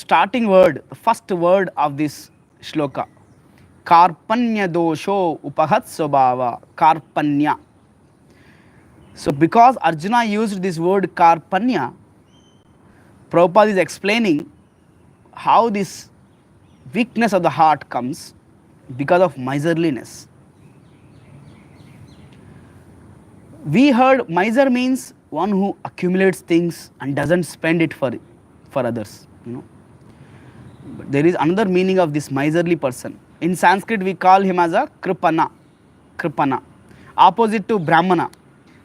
starting word, the first word of this shloka. Karpanya dosho upahat swabhava. Karpanya. So because Arjuna used this word karpanya, Prabhupada is explaining how this weakness of the heart comes because of miserliness. We heard miser means one who accumulates things and doesn't spend it for others. But there is another meaning of this miserly person. In Sanskrit, we call him as a kripana. Kripana. Opposite to Brahmana.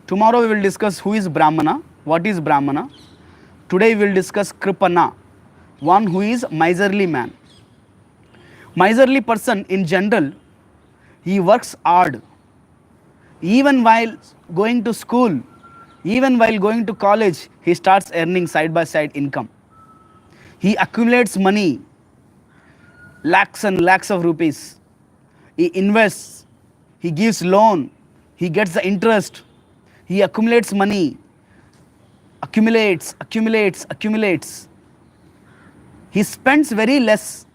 Tomorrow we will discuss who is Brahmana, what is Brahmana. Today we will discuss kripana, one who is miserly man. Miserly person in general, he works hard. Even while going to school, even while going to college, he starts earning side by side income. He accumulates money, lakhs and lakhs of rupees. He invests, he gives loan, he gets the interest, he accumulates money, accumulates. He spends very less.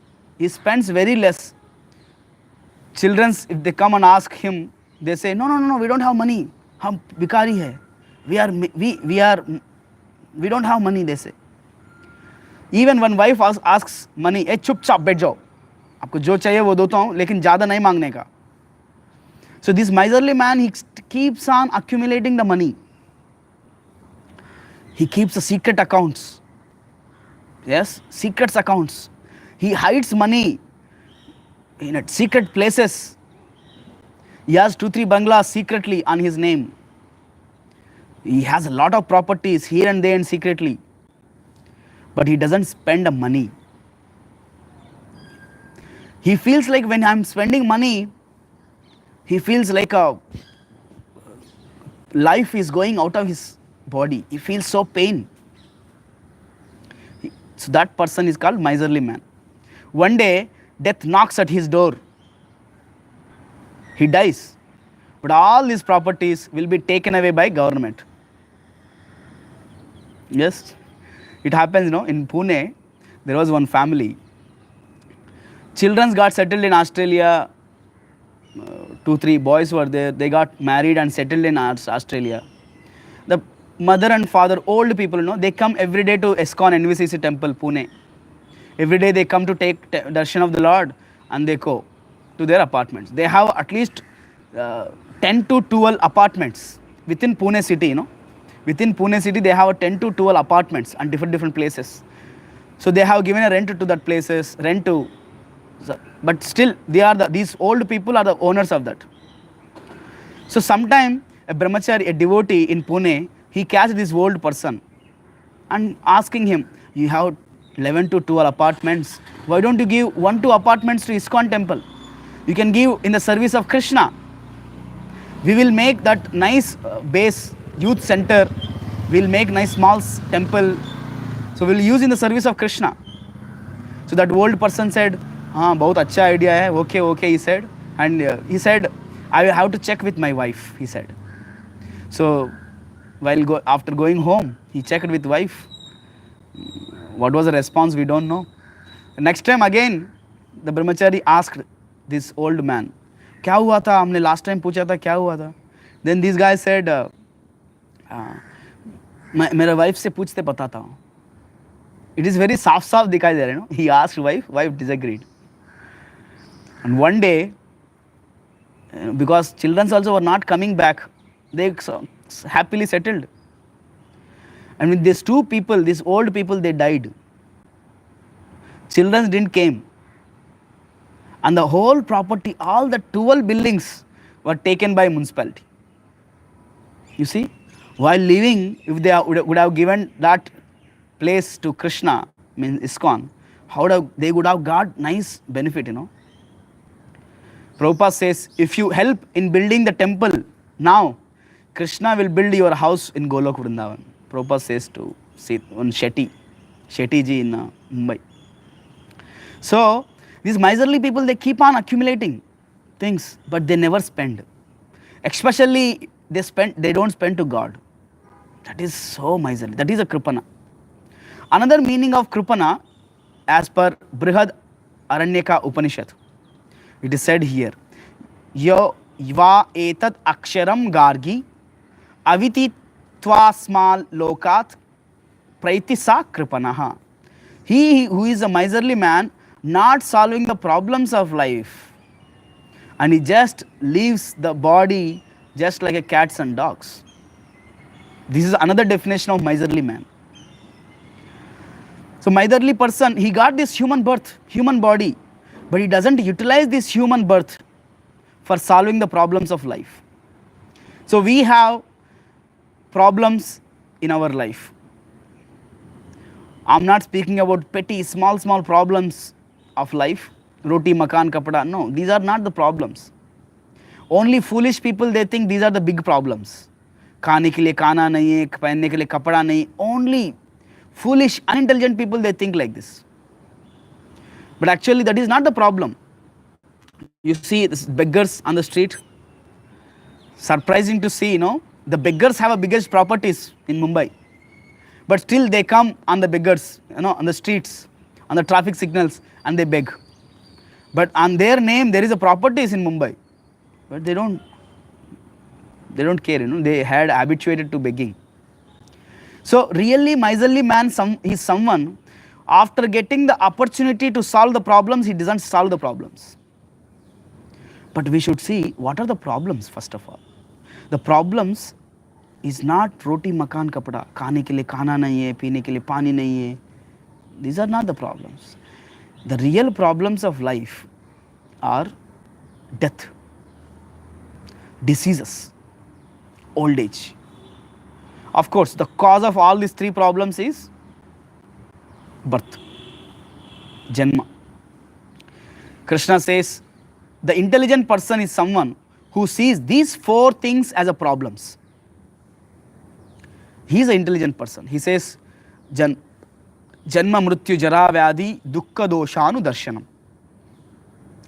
Children, if they come and ask him, they say, no, we don't have money. Hum bikari hai. We don't have money, they say. Even when wife asks money, chup chap बैठ जाओ, आपको जो चाहिए वो देता हूँ, लेकिन ज़्यादा नहीं मांगने का. So this miserly man, he keeps on accumulating the money. He keeps the secret accounts. Yes, secret accounts. He hides money in secret places. He has 2-3 bungalows secretly on his name. He has a lot of properties here and there and secretly. But he doesn't spend the money. He feels like when I'm spending money, he feels like a life is going out of his body. He feels so pain. So that person is called miserly man. One day, death knocks at his door. He dies. But all his properties will be taken away by government. Yes. It happens, in Pune, there was one family. Children got settled in Australia. 2-3 boys were there. They got married and settled in Australia. The mother and father, old people, they come every day to ISKCON NVCC temple, Pune. Every day they come to take darshan of the Lord and they go to their apartments. They have at least 10 to 12 apartments within Pune city, Within Pune city, they have 10 to 12 apartments and different places. So they have given a rent to that places, but still these old people are the owners of that. So sometime a brahmachari, a devotee in Pune, he catch this old person and asking him, you have 11 to 12 apartments. Why don't you give 1-2 apartments to ISKCON temple? You can give in the service of Krishna. We will make that nice base youth center. We'll make nice small temple. So we'll use in the service of Krishna. So that old person said, बहुत अच्छा idea hai. Okay, he said. And he said, I will have to check with my wife, he said. So after going home, he checked with wife. What was the response? We don't know. The next time again, the brahmachari asked this old man, क्या हुआ था? हमने last time पूछा था, क्या हुआ था? Then this guy said, मेरा wife से पूछते बताता हूँ. It is very साफ दिखाई दे रहा है, He asked wife disagreed. And one day, because children also were not coming back, they happily settled. And with these 2 people, these old people, they died. Children didn't came. And the whole property, all the 12 buildings were taken by municipality. You see, while living, if they would have given that place to Krishna, means ISKCON, they would have got nice benefit, Prabhupada says, if you help in building the temple now, Krishna will build your house in Golok Vrindavan. Prabhupada says to on Shetty ji in Mumbai. So, these miserly people, they keep on accumulating things, but they never spend. Especially, they don't spend to God. That is so miserly. That is a kripana. Another meaning of kripana, as per Brihad Aranyaka Upanishad, it is said here, Yo va etat aksharam gargi aviti tvasmal lokat praitisa kripanaha. He who is a miserly man, not solving the problems of life, and he just leaves the body just like a cats and dogs. This is another definition of miserly man. So miserly person, he got this human birth, human body, but he doesn't utilize this human birth for solving the problems of life. So we have problems in our life. I'm not speaking about petty, small problems of life. Roti, makan, kapada. No, these are not the problems. Only foolish people, they think these are the big problems. खाने के लिए खाना नहीं है, पहनने के लिए कपड़ा नहीं. Only foolish, unintelligent people, they think like this. But actually that is not the problem. You see this beggars on the street. Surprising to see, the beggars have a biggest properties in Mumbai. But still they come on the beggars, on the streets, on the traffic signals, and they beg. But on their name there is a properties in Mumbai. But they don't care, they had habituated to begging. So really miserly man is someone, after getting the opportunity to solve the problems, he doesn't solve the problems. But we should see what are the problems first of all. The problems is not roti makan kapada, खाने के लिए खाना नहीं है, पीने के लिए पानी नहीं है. These are not the problems. The real problems of life are death, diseases, old age. Of course, the cause of all these three problems is birth, Janma. Krishna says, the intelligent person is someone who sees these four things as a problems. He is an intelligent person. He says, Janma mrityu jara vyadi dukkha doshanu darshanam.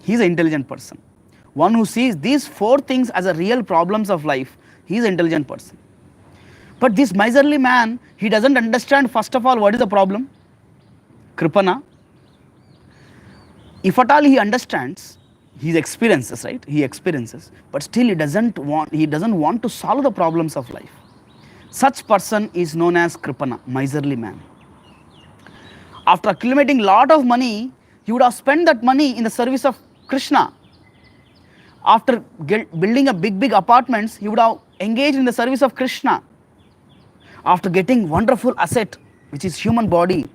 He is an intelligent person. One who sees these four things as a real problems of life, he is an intelligent person. But this miserly man, he doesn't understand first of all what is the problem. Kripana. If at all he understands, he experiences, right? He experiences, but still he doesn't want to solve the problems of life. Such person is known as Kripana, miserly man. After accumulating lot of money, he would have spent that money in the service of Krishna. After building a big apartments, he would have engaged in the service of Krishna. After getting wonderful asset, which is human body,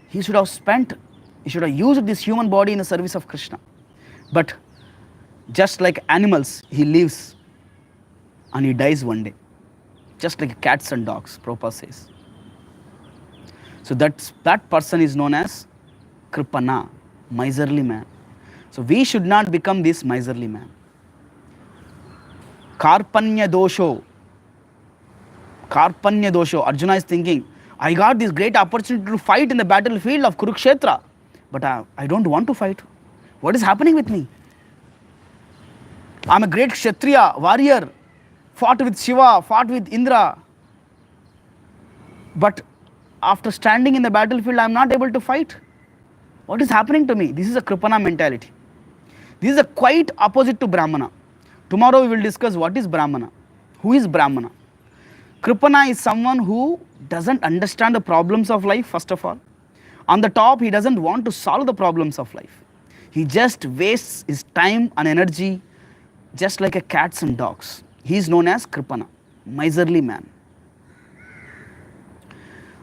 he should have used this human body in the service of Krishna. But just like animals, he lives and he dies one day. Just like cats and dogs, Prabhupada says. So that person is known as Kripana, miserly man. So we should not become this miserly man. Karpanya dosho. Arjuna is thinking, I got this great opportunity to fight in the battlefield of Kurukshetra, but I don't want to fight. What is happening with me? I'm a great Kshatriya, warrior, fought with Shiva, fought with Indra. But after standing in the battlefield, I'm not able to fight. What is happening to me? This is a Kripana mentality. This is a quite opposite to Brahmana. Tomorrow we will discuss what is Brahmana. Who is Brahmana? Kripana is someone who doesn't understand the problems of life, first of all. On the top, he doesn't want to solve the problems of life. He just wastes his time and energy just like a cats and dogs. He is known as Kripana, miserly man.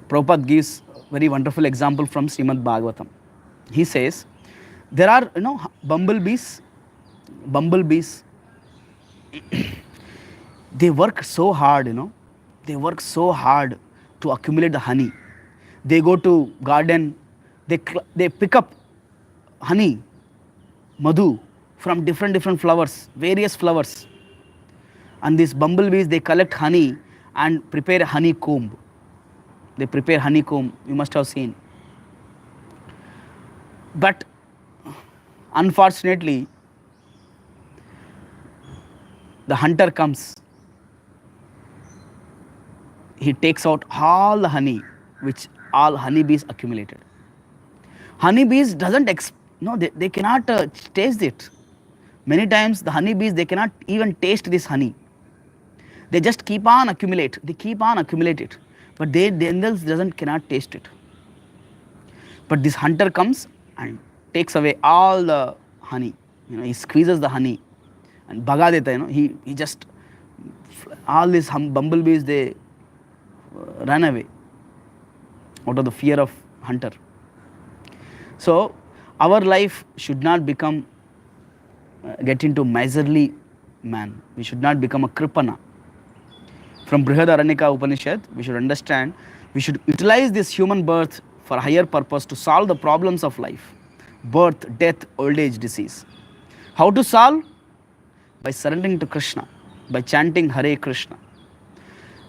Prabhupada gives a very wonderful example from Srimad Bhagavatam. He says, there are, bumblebees, they work so hard, they work so hard to accumulate the honey. They go to garden, they pick up honey, madhu, from different flowers, various flowers. And these bumblebees, they collect honey and prepare a honeycomb. They prepare honeycomb, you must have seen. But unfortunately, the hunter comes. He takes out all the honey which all honeybees accumulated. Honeybees doesn't, no, they cannot taste it. Many times the honeybees, they cannot even taste this honey. They just keep on accumulate. They keep on accumulate it. But they themselves cannot taste it. But this hunter comes and takes away all the honey. He squeezes the honey and bhaga deta, he just, all these bumblebees, they run away out of the fear of hunter. So our life should not become, get into miserly man. We should not become a kripana. From Brihadaranyaka Upanishad, we should understand, we should utilize this human birth for higher purpose to solve the problems of life. Birth, death, old age, disease. How to solve? By surrendering to Krishna, by chanting Hare Krishna.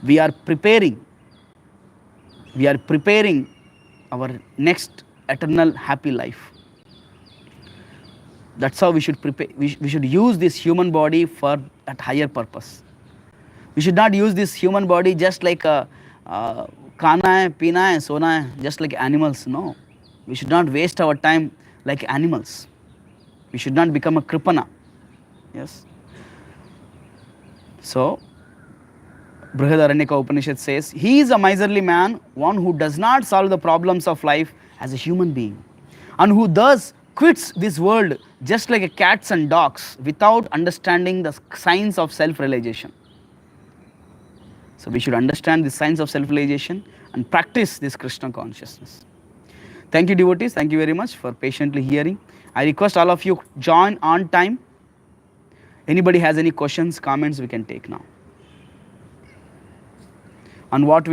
We are preparing our next eternal happy life. That's how we should prepare. We should use this human body for that higher purpose. We should not use this human body just like a khana hai, peena hai, sona hai, just like animals. No. We should not waste our time like animals. We should not become a kripana. Yes. So, Brihadaranyaka Upanishad says, he is a miserly man, one who does not solve the problems of life as a human being, and who thus quits this world just like cats and dogs without understanding the signs of self-realization. So we should understand the signs of self-realization and practice this Krishna consciousness. Thank you, devotees. Thank you very much for patiently hearing. I request all of you join on time. Anybody has any questions, comments, we can take now. On what we